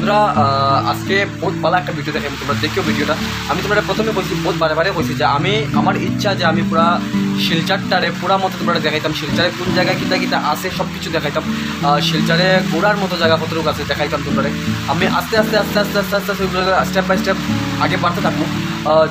বন্ধুরা আজকে বহুত ভালো একটা ভিডিও দেখাই, তোমরা দেখিও ভিডিওটা। আমি তোমরা প্রথমে বলছি, বহুত বারে বারে বলছি যে আমি আমার ইচ্ছা যে আমি পুরা শিলচারটারে পুরা মতো তোমরা দেখাইতাম, শিলচারে কোন জায়গায় কিনা কিনা আছে সব কিছু দেখাইতাম, শিলচারে ঘোরার মতো জায়গা কতটুকু আছে দেখাইতাম তোমরা। আমি আস্তে আস্তে আস্তে আস্তে আস্তে আস্তে আস্তে স্টেপ বাই স্টেপ আগে বাড়তে থাকবো।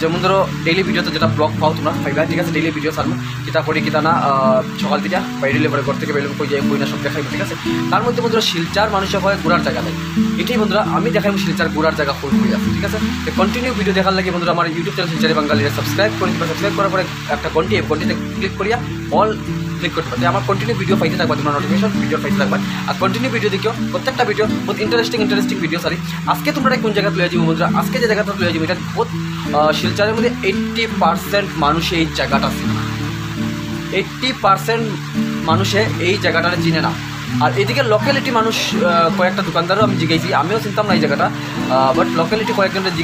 যেমন ধরো ডেইলি ভিডিওতে যেটা ব্লগ পাও তোমরা পাইবা, ঠিক আছে? ডেইলি ভিডিও ছাড়বো, কিতা করি কিতা না, সকাল দিটা বাইরে পরে ঘর থেকে বেরোবো, কই যাই কই না সব দেখাইবো, ঠিক আছে? তার মধ্যে বন্ধুরা শিলচার মানুষের হয় ঘোরার জায়গা নেই, এটাই বন্ধুরা আমি দেখাইবো শিলচার ঘোরার জায়গা ফুল হয়ে আছে, ঠিক আছে? কন্টিনিউ ভিডিও দেখার লাগে বন্ধুরা আমার ইউটিউব চ্যানেল শিলচারি বাঙালিরা সাবস্ক্রাইব করে দিবা। সাবস্ক্রাইব করার পরে একটা ঘন্টিতে ক্লিক করিয়া অল ক্লিক করতে পারবে, আমার কন্টিনিউ ভিডিও পাইতে থাকবা, তোমরা নোটিফিকেশন ভিডিও পাইতে থাকবা। আর কন্টিনিউ ভিডিও দেখিও, প্রত্যেকটা ভিডিও বহুত ইন্টারেস্টিং ভিডিও। সরি, আজকে তোমরা কোন জায়গা তুলে যাবো বন্ধুরা? আজকে যে জায়গাটা তুলে যাবো এটা বহুত শিলচরের মধ্যে 80% মানুষ এই জায়গাটা চিনে না, 80% মানুষে এই জায়গাটা চিনে না। আর এদিকে লোকালিটি মানুষ কয়েকটা দোকানদারও আমি জিগাইছি, আমিও চিনতাম না এই জায়গাটা, বাট লোকালিটি কয়েকজনের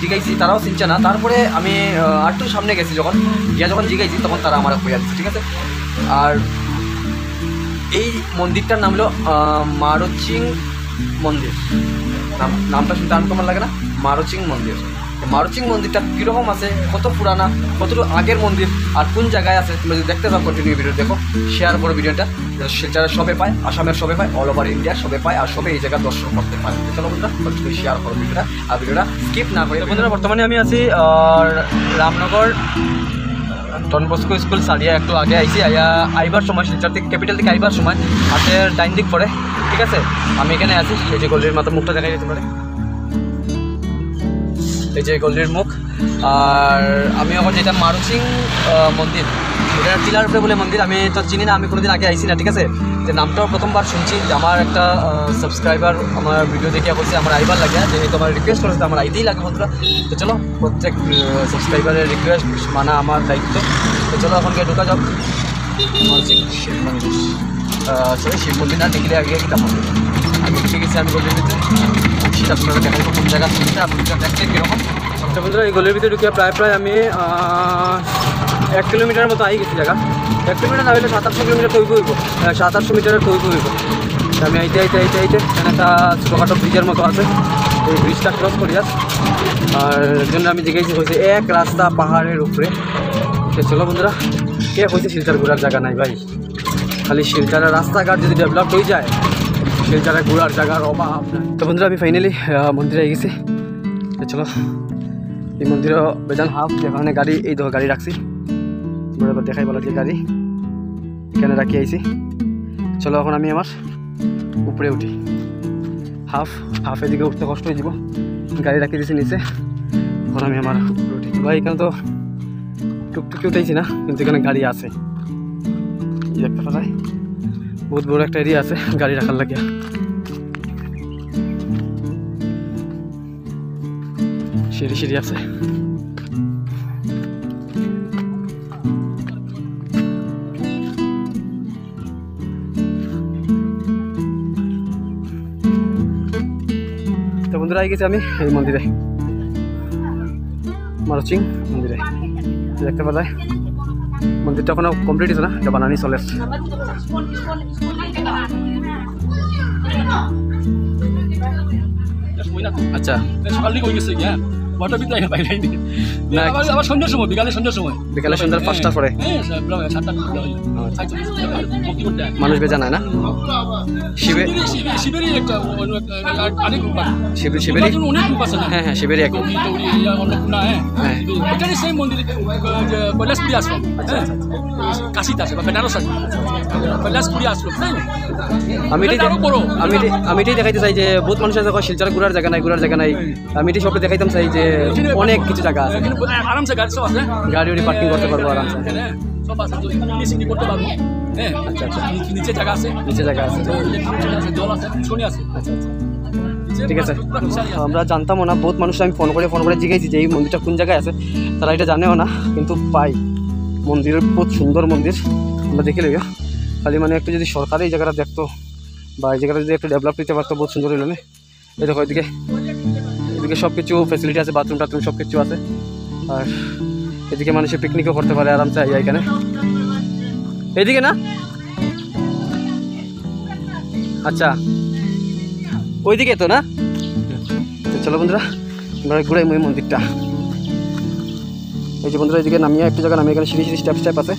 জিগাইছি, তারাও চিনছে না। তারপরে আমি আরেকটু সামনে গেছি, যখন জিগাইছি তখন তারা আমার হয়ে যাচ্ছে, ঠিক আছে? আর এই মন্দিরটার নাম হলো মারুচিং মন্দির। নামটা শুনতে আনকমন লাগে না? মারুচিং মন্দির। মারুচিং মন্দিরটা কীরকম আছে, কত পুরানা, কতটুকু আগের মন্দির, আর কোন জায়গায় আছে তোমরা যদি দেখতে চাও কন্টিনিউ ভিডিও দেখো, শেয়ার করো ভিডিওটা। শিলচরের সবে পায়, আসামের সবে পায়, অল ওভার ইন্ডিয়ার সবে পায়, আর সবে এই জায়গা দর্শন করতে পারে। চলো বন্ধুরা কন্টিনিউ শেয়ার করো ভিডিওটা, আর ভিডিওটা স্কিপ না করে। বন্ধুরা বর্তমানে আমি আছি রামনগর ডন বস্কো স্কুল সারিয়া, একটু আগে আইসি, আইবার সময় শিলচর থেকে ক্যাপিটাল থেকে আইবার সময় হাতের ডাইন দিক পরে, ঠিক আছে? আমি এখানে আছি, এই যে গলির মাথার মুখটা দেখাই দিতে পারে, এই যে গলির মুখ। আর আমি এখন যেটা মারুচিং মন্দির, এটা টিলার উপরে বলে মন্দির, আমি তো চিনি না, আমি কোনোদিন আগে আইসি না, ঠিক আছে? যে নামটাও প্রথমবার শুনছি, যে আমার একটা সাবস্ক্রাইবার আমার ভিডিও দেখিয়া বলছে আমার আইবার লাগে, যে তোমার রিকোয়েস্ট করেছে আমার আইতেই লাগে বন্ধুরা। তো চলো, প্রত্যেক সাবস্ক্রাইবারের রিকোয়েস্ট মানা আমার দায়িত্ব। তো চলো এখন গিয়ে ঢোকা যাক মারুচিং শিব মন্দির, সরি শিব মন্দির না, দেখিলে আগে কিতাব মন্দির আগে দেখে গেছি আমি গলির ভিতরে, সেটা আপনারা দেখাবো কোন জায়গা শুনতে, আপনারা দেখছেন কীরকম। তো বন্ধুরা এই গলির ভিতরে ঢুকে প্রায় আমি 1 কিলোমিটার মতো আই গেছি জায়গা, 1 কিলোমিটার না হলে 700-800 কিলোমিটার তৈরি হইব, 700-800 মিটারের তৈরি হইব। আমি আইতে এখানে একটা ছোটোখাটো ব্রিজের মতো আছে, এই ব্রিজটা ক্রস করি আর জন্য আমি দেখেছি হয়েছে এক রাস্তা পাহাড়ের উপরে। চলো বন্ধুরা, কে হয়েছে শিলচর ঘোরার জায়গা নাই ভাই, খালি শিলচরের রাস্তাঘাট যদি ডেভেলপ হয়ে যায়, শিলচরে ঘোরার জায়গার অভাব নাই। তো বন্ধুরা আমি ফাইনালি মন্দিরে গেছি। চলো, এই মন্দিরও বেজান হাফ, যেখানে গাড়ি, এই দেখো গাড়ি রাখছি, এবার দেখাই বলা যে গাড়ি এখানে রাখি আইছি। চলো এখন আমি আমার উপরে উঠি, হাফ এদিকে উঠতে কষ্ট হয়ে যাব, গাড়ি রাখি দিয়েছি নিচে। এখন আমি আমার উপরে উঠি। ভাই এখানে তো টুকটুকি উঠেছি না, কিন্তু এখানে গাড়ি আছে, দেখতে পাওয়া যায় বহুত বড় একটা এরিয়া আছে গাড়ি রাখার লাগে। সিঁড়ি আছে। তো বন্ধুরা আই গেছি আমি এই মন্দিরে, মারুচিং মন্দিরে, দেখতে পাওয়া যায় মন্দিরটা এখনো কমপ্লিট হয়েছে না, এটা বানানি চলে। আচ্ছা সকাল দিকে হয়ে গেছে গিয়া ওয়াটার বিদ্যা বাইরে আবার সন্ধ্যার সময়, বিকালে সন্ধ্যার 5টা পরে মানুষ বেজা নাই না, শিবেরই একটা অনেক গ্রুপ আছে, শিবেরই অনেক গ্রুপ আছে না? হ্যাঁ শিবেরই এক অন্নপূর্ণা, হ্যাঁ এখানে সেই মন্দির কৈলাসপুরি আশ্রম, কাশিতে আছে বা বেনারস আছে, কৈলাসপুরি আশ্রম। আমি এটাই দেখাইতে চাই যে বহুত মানুষ আছে শিলচর ঘোরার জায়গা নাই, আমি এটি সবটা দেখাইতাম চাই যে অনেক কিছু জায়গা আছে, আরামসে গাড়ি সব আছে, গাড়ি পার্কিং করতে পারবো আরামসে, সব আছে, করতে পারবো। হ্যাঁ আচ্ছা, নিচে জায়গা আছে, জল আছে, শনি আছে। আচ্ছা, ঠিক আছে। আমরা জানতামও না, বহুত মানুষ আমি ফোন করে জিজ্ঞাসি যে এই মন্দিরটা কোন জায়গায় আছে, তারা এটা জানেও না, কিন্তু পাই মন্দিরের বহুত সুন্দর মন্দির, আমরা দেখে লইও। খালি মানে একটু যদি সরকার এই জায়গাটা দেখতো বা এই জায়গাটা যদি একটু ডেভেলপ করতে পারতো, বহুত সুন্দর হইল। এই দেখো এদিকে সব কিছু ফ্যাসিলিটি আছে, বাথরুম টাথরুম সব কিছু আছে, আর এদিকে মানুষের পিকনিকও করতে পারে আরামসে এখানে। এদিকে না, আচ্ছা ওইদিকে তো না, চলো বন্ধুরা আমরা ঘুরাই এই মন্দিরটা। এই যে বন্ধুরা এদিকে নামিয়ে একটা জায়গা নামিয়ে এখানে সিঁড়ি স্টেপ আছে।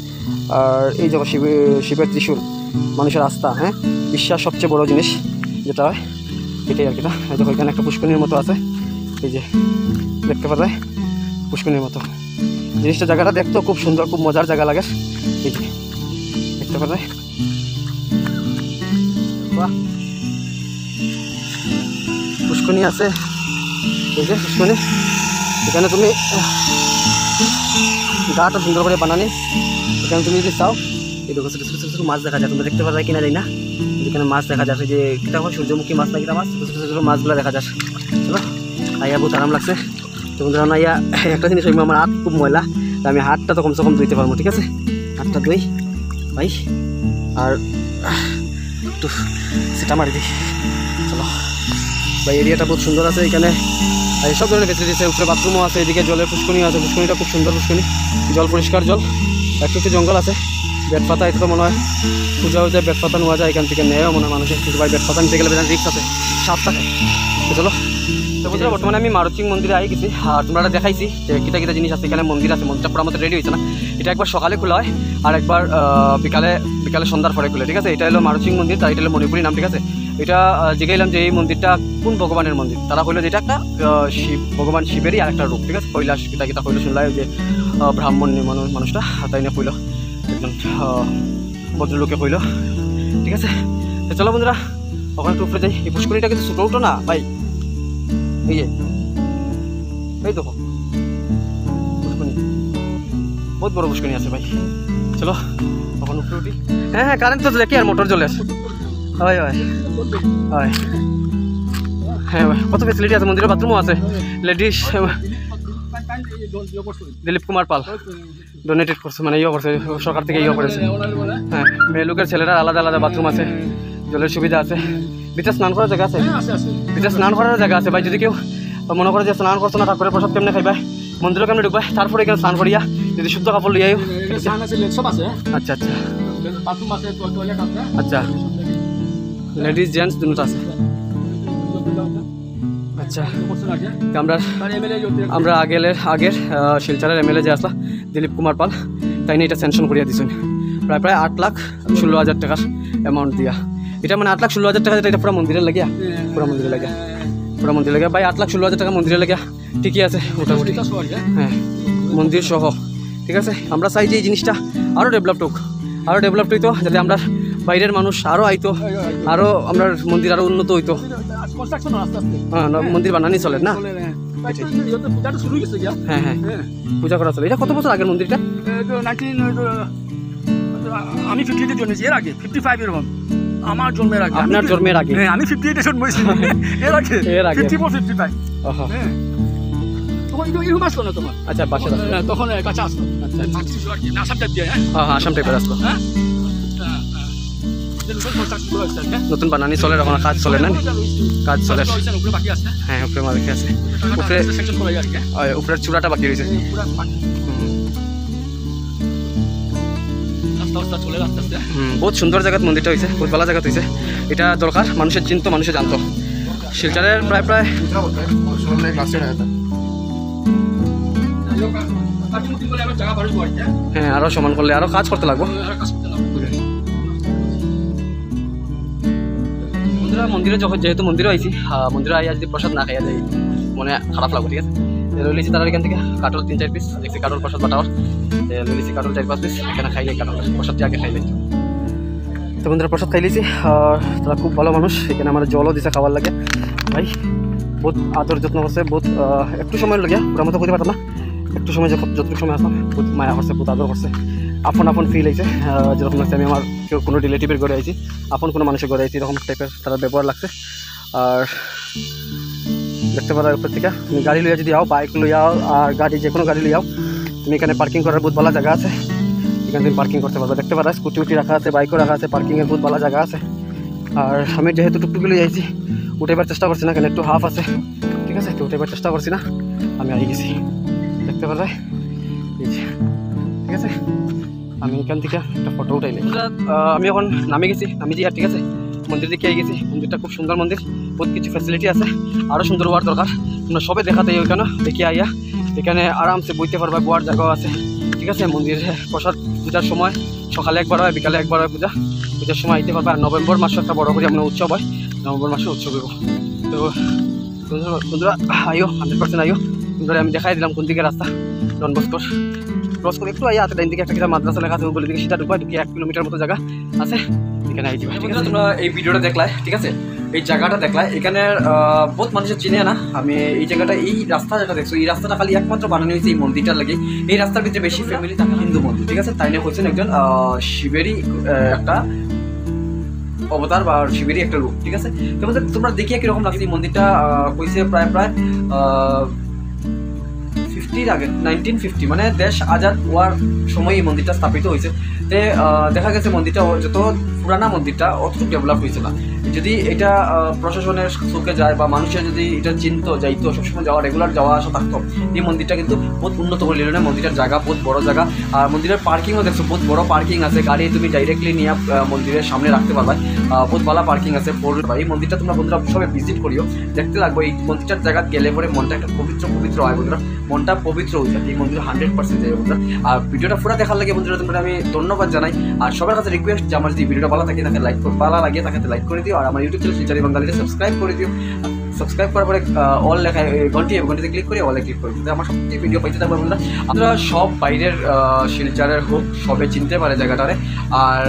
আর এই জায়গা শিবের ত্রিশূল, মানুষের আস্থা, হ্যাঁ বিশ্বাস সবচেয়ে বড় জিনিস যেটা হয় এটাই আর কি না। এই দেখো এখানে একটা পুষ্করণীর মতো আছে, এই যে দেখতে পাওয়া যায় পুষ্করণীর মতো জিনিসটা। জায়গাটা দেখতেও খুব সুন্দর, খুব মজার জায়গা লাগে। এই যে দেখতে পাওয়া যায়, পুষ্করণী আছে, এই যে পুষ্করণী। এখানে তুমি গাটা সুন্দর করে বানানি, এখানে তুমি যদি চাও এই দেখো ছোটো ছোটো ছোটো মাছ দেখা যায়, তোমরা দেখতে পাওয়া যায় কিনা জানি না। এখানে মাছ দেখা যাচ্ছে, যে কিটা হয় সূর্যমুখী মাছ না কিটা মাছ, ছোটো ছোটো ছোটো মাছগুলো দেখা যায়। চলো আইয়া বহুত আরাম লাগছে। তো বন্ধুরা আইয়া একটা জিনিস হইব, আমার হাত খুব ময়লা, তো আমি হাতটা তো কমসে কম ধুইতে পারবো, ঠিক আছে? হাতটা ধুই ভাই, আর একটু সেটা মারি দিই। চলো ভাই, এরিয়াটা বহুত সুন্দর আছে এখানে, আর সব ধরনের ফেসিলিটি আছে। উপরে বাথরুমও আছে, এদিকে জলের পুষ্করণী আছে, পুষ্করণীটা খুব সুন্দর পুষ্করণী, জল পরিষ্কার জল, একটু একটু জঙ্গল আছে। বেতপাতা এটা তো মনে হয় পূজাও যায়, বেতপাতা নেওয়া যায় এখান থেকে, নেয়ও মনে হয় মানুষের, কিন্তু ভাই বেতপাতা নিতে গেলে রিক্স আছে, সাপ থাকে। তো চলো, তো বন্ধুরা বর্তমানে আমি মারুচিং মন্দিরে আই গেছি। আর তোমরা দেখাইছি যে কিতা কিতা জিনিস আছে এখানে, মন্দির আছে, মন্দিরটা পুরো মতো রেডি হয়েছে না। এটা একবার সকালে খোলা হয় আর একবার বিকালে সন্ধ্যার পরে খুলে, ঠিক আছে? এটা হলো মারুচিং মন্দির, তার এটা হলো মণিপুরি নাম, ঠিক আছে? এটা জিজ্ঞাইলাম যে এই মন্দিরটা কোন ভগবানের মন্দির, তারা কইলো যে এটা একটা শিব, ভগবান শিবেরই আর একটা রূপ, ঠিক আছে? কৈলাস কিতা কিতা কইলো, শুনলাই যে ব্রাহ্মণ মানুষটা তাই না কইলো, একজন ভদ্রলোকে কইলো, ঠিক আছে? তো চলো বন্ধুরা ওখানে একটু উপরে যাই। এই পুষ্করণীটা কিন্তু ছোটো উঠো না ভাই, এই যে এই দেখো পুষ্করণী, বহুত বড় পুষ্করণী আছে ভাই। চলো তখন উপরে উঠি। হ্যাঁ হ্যাঁ, কারেন্ট তো দেখি আর মোটর চলে আসে। হয় হয় হয়, হ্যাঁ ভাই, কত ফেসিলিটি আছে, মন্দিরের বাথরুমও আছে, লেডিস। দিলীপ কুমার পাল ডোনেটেড করছে, মানে ইয়ে করছে, সরকার থেকে ইয়ে করেছে। হ্যাঁ, মেয়ে লোকের ছেলেরা আলাদা আলাদা বাথরুম আছে, জলের সুবিধা আছে, ভিতরে স্নান করার জায়গা আছে, ভিতরে স্নান করার জায়গা আছে ভাই। যদি কেউ মনে করে যে স্নান করছো না, তারপরে প্রসাদ কেমনে খাইবা, মন্দিরও কেমনে ঢুকবা, তারপরে এখানে স্নান করিয়া যদি শুদ্ধ কাপড় লইয়া। আচ্ছা আচ্ছা আচ্ছা, লেডিস জেন্টস দুটো আছে। আচ্ছা, আমরা আগের শিলচরের এমএলএ যে আসলা দিলীপ কুমার পাল, তাই নিয়ে এটা স্যাংশন করিয়া দিছেন প্রায় 8,16,000 টাকার অ্যামাউন্ট দিয়া। এটা মানে 8,16,000 টাকা, এটা পুরো মন্দিরের লাগিয়া, পুরো মন্দিরে লাগিয়া ভাই 8,16,000 টাকা মন্দিরে লাগিয়া ঠিকই আছে মোটামুটি। হ্যাঁ, মন্দির সহ, ঠিক আছে? আমরা চাই যে এই জিনিসটা আরও ডেভেলপড হইতো, যাতে আমরা বাইরের মানুষ আরও আইতো, আরও আমরা মন্দির আরও উন্নত হইতো। হ্যাঁ, মন্দির বানানি চলে না? হ্যাঁ হ্যাঁ, পূজা করা চলে। এটা কত বছর আগের মন্দিরটা? আমি 50 জন্মেছি, এর আগে 55 এরকম আমার জন্মের আগে। আপনার জন্মের আগে? হ্যাঁ, আমি 58 জন্মেছি, এর আগে 54-55। তখন এরকম আসলো না তোমার? আচ্ছা, বাসা তখন কাছে আসলো। আচ্ছা আসাম টাইপ দিয়ে। হ্যাঁ, আসাম টাইপের আসলো। নতুন বানানি চলে, এখন কাজ চলে না? কাজ চলে, হ্যাঁ উপরে বাকি আছে, উপরের চূড়াটা বাকি রয়েছে। বহুত সুন্দর জায়গাত মন্দিরটা হয়েছে, বহুত ভালো জায়গা হয়েছে। এটা দরকার, মানুষের চিন্তা, মানুষে জানতো। শিলচরের প্রায় হ্যাঁ, আরো সমান করলে আরো কাজ করতে লাগবো। মন্দিরে যখন যেহেতু মন্দিরে আইছি, মন্দিরে আইয়া যদি প্রসাদ না খাইয়া যাই মনে খারাপ লাগবে, ঠিক আছে? লইছি তারা এখান থেকে কাটল 3-4 পিস, দেখছি কাটল প্রসাদ বাটাওয়ার, লইছি কাটল 4-5 পিস, এখানে খাইলে কাটল প্রসাদ আগে খাইলে। তো বন্ধুরা প্রসাদ খাইলেছি, আর তারা খুব ভালো মানুষ, এখানে আমার জলও দিছে খাবার লাগে ভাই, বহুত আদর যত্ন করছে, বহুত একটু সময় লাগিয়া পুরা মতো করতে পারতাম না, একটু সময় যতটুকু সময় আসলাম বহুত মায়া করছে, বহুত আদর করছে, আপন ফিল হয়েছে, যেরকম লাগছে আমি আমার কেউ কোনো রিলেটিভের ঘরে আইছি, আপন কোনো মানুষের ঘরে আইছি, এরকম টাইপের তারা ব্যবহার লাগছে। আর দেখতে পারো উপর থেকে তুমি গাড়ি লইয়া যদি আও, বাইক লইয়া আও, আর গাড়ি যে কোনো গাড়ি লইয়াও, তুমি এখানে পার্কিং করার বহুত ভালো জায়গা আছে, এখানে তুমি পার্কিং করতে পারবে। দেখতে পারো স্কুটি রাখা আছে, বাইকও রাখা আছে, পার্কিংয়ের বহুত ভালো জায়গা আছে। আর আমি যেহেতু টুকটুকি লইয়া আইছি, উঠাইবার চেষ্টা করছি না, এখানে একটু হাফ আছে, ঠিক আছে? একটু উঠাইবার চেষ্টা করছি না, আমি আই গেছি, দেখতে পারবে, ঠিক আছে? আমি এখান থেকে একটা ফটো উঠাইলে আমি এখন নামে গেছি, আর ঠিক আছে? মন্দির দিকে গেছি, মন্দিরটা খুব সুন্দর মন্দির, বহুত কিছু ফ্যাসিলিটি আছে, আরও সুন্দর হওয়ার দরকার। তোমরা সবে দেখাতে ওইখানে দেখি আইয়া এখানে আরামসে বইতে পারবা, বোয়ার জায়গাও আছে, ঠিক আছে। মন্দিরে প্রসাদ পূজার সময় সকালে একবার হয়, বিকালে একবার হয় পূজার সময় আইতে পারবা। আর নভেম্বর মাসে একটা বড় করে আমরা উৎসব হয়, নভেম্বর মাসে উৎসব হইব। তো বন্ধুরা আইও, 100% আইও। তোমরা আমি দেখাই দিলাম কোন দিকে রাস্তা, ডন বস্কোর ক্রস করে একটু আইয়া হাতে ডাইন দিকে একটা কিনা মাদ্রাসা লেখা আছে, বলে দিকে সিধা ঢুকবা, ঢুকি 1 কিলোমিটার মতো জায়গা আছে, এখানে আই যাবা, ঠিক আছে। তোমরা এই ভিডিওটা দেখলাই, ঠিক আছে, এই জায়গাটা দেখলাই, এখানে বহুত মানুষের চিনে না। আমি এই জায়গাটা, এই রাস্তা যেটা দেখছো, এই রাস্তাটা খালি একমাত্র বানানো হয়েছে এই মন্দিরটার লাগে। এই রাস্তার ভিতরে বেশি ফ্যামিলি থাকে হিন্দু মন্দির, ঠিক আছে। তাই নিয়ে হচ্ছেন একজন শিবেরই একটা অবতার বা শিবেরই একটা রূপ, ঠিক আছে। তোমরা দেখিয়ে কিরকম লাগছে এই মন্দিরটা, কইছে প্রায় 50 আগে 1950 মানে দেশ আজাদ হওয়ার সময় এই মন্দিরটা স্থাপিত হয়েছে। তে দেখা গেছে মন্দিরটা যত পুরানা মন্দিরটা অতটুকু ডেভেলপ হয়েছে না। যদি এটা প্রশাসনের চোখে যায় বা মানুষের যদি এটা চিনতো যাইতো, সবসময় যাওয়া রেগুলার যাওয়া আসা থাকতো, এই মন্দিরটা কিন্তু বহুত উন্নত করে নিল না। মন্দিরের জায়গা বহুত বড় জায়গা, আর মন্দিরের পার্কিংও দেখছো, বহুত বড় পার্কিং আছে, গাড়ি তুমি ডাইরেক্টলি নিয়ে মন্দিরের সামনে রাখতে পারবা, বহুত ভালো পার্কিং আছে। এই মন্দিরটা তোমরা বন্ধুরা সবাই ভিজিট করিও, দেখতে লাগবে। এই মন্দিরটার জায়গা গেলে পরে মনটা একটা পবিত্র হয় বন্ধুরা, মনটা পবিত্র হয়ে যায় এই মন্দির 100% যায় বন্ধুরা। আর ভিডিওটা পুরো দেখার লাগে বন্ধুরা তোমরা আমি ধন্যবাদ জানাই। আর সবার কাছে রিকোয়েস্ট যে আমার যদি ভিডিওটা ভালো থাকে তাকে ভালো লাগে তাকে লাইক করে দিও, আর আমার ইউটিউব চ্যানেল শিলচর বাঙালিতে সাবস্ক্রাইব করে দিও। সাবস্ক্রাইব করার পরে অল লেখা ঘন্টিতে ক্লিক করে অলে ক্লিক করে দিও, আমার সবচেয়ে ভিডিও পাইতে থাকবে বন্ধুরা। আপনারা সব বাইরের শিলচরের হোক সবে চিনতে পারে জায়গাটারে, আর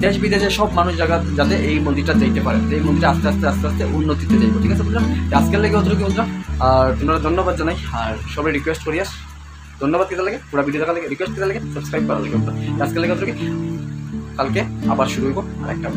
দেশ বিদেশে সব মানুষ জায়গা যাতে এই মন্দিরটা যাইতে পারে, এই মন্দিরটা আস্তে আস্তে উন্নতিতে যাইব, ঠিক আছে বন্ধুরা। আজকের লেগে অতটুকু বন্ধুরা, আর তোমরা ধন্যবাদ জানাই, আর সবাই রিকোয়েস্ট করি ধন্যবাদ কেটে লাগে, পুরো ভিডিও দেখার লাগে, রিকোয়েস্ট কেটে লাগে, সাবস্ক্রাইব করার লাগে বন্ধুরা। আজকের লেগে অতটুকু, কালকে আবার শুরু হইব আরেকটা।